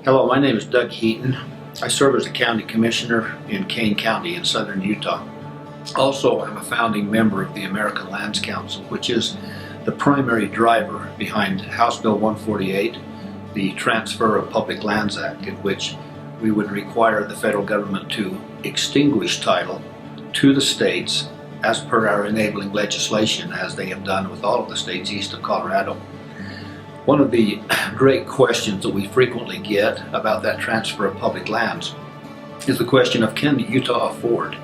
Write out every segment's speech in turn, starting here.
Hello, my name is Doug Heaton. I serve as a county commissioner in Kane County in southern Utah. Also, I'm a founding member of the American Lands Council, which is the primary driver behind House Bill 148, the Transfer of Public Lands Act, in which we would require the federal government to extinguish title to the states as per our enabling legislation, as they have done with all of the states east of Colorado. One of the great questions that we frequently get about that transfer of public lands is the question of, can Utah afford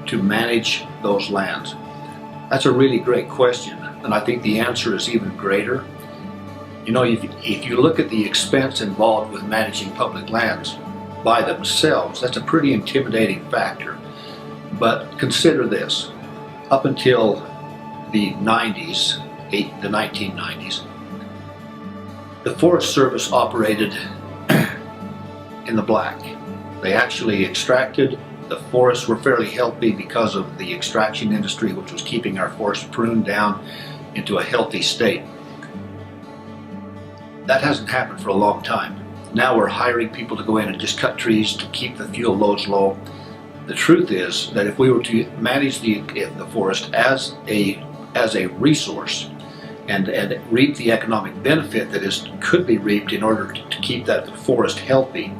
to manage those lands? That's a really great question, and I think the answer is even greater. You know, if you look at the expense involved with managing public lands by themselves, that's a pretty intimidating factor. But consider this: up until the 1990s, the Forest Service operated in the black. They actually extracted. The forests were fairly healthy because of the extraction industry, which was keeping our forests pruned down into a healthy state. That hasn't happened for a long time. Now we're hiring people to go in and just cut trees to keep the fuel loads low. The truth is that if we were to manage the forest as a resource, and reap the economic benefit that could be reaped in order to keep that forest healthy,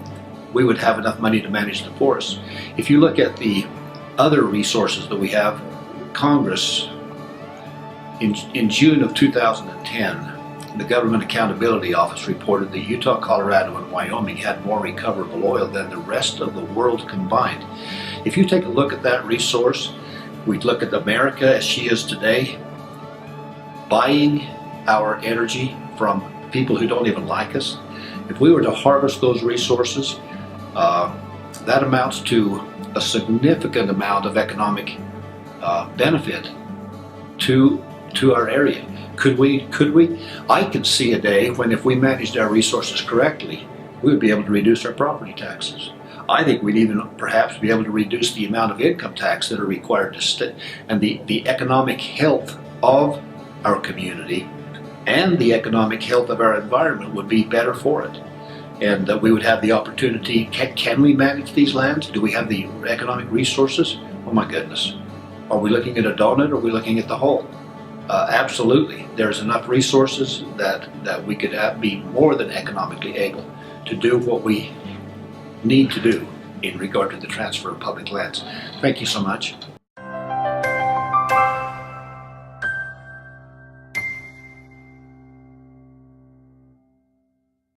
we would have enough money to manage the forest. If you look at the other resources that we have, Congress, in June of 2010, the Government Accountability Office reported that Utah, Colorado, and Wyoming had more recoverable oil than the rest of the world combined. If you take a look at that resource, we'd look at America as she is today, buying our energy from people who don't even like us. If we were to harvest those resources, that amounts to a significant amount of economic benefit to our area. Could we? I could see a day when, if we managed our resources correctly, we would be able to reduce our property taxes. I think we'd even perhaps be able to reduce the amount of income tax that are required to stay, and the economic health of our community and the economic health of our environment would be better for it. And we would have the opportunity. Can we manage these lands? Do we have the economic resources? Oh my goodness. Are we looking at a donut, or are we looking at the whole? Absolutely. There's enough resources that we could be more than economically able to do what we need to do in regard to the transfer of public lands. Thank you so much.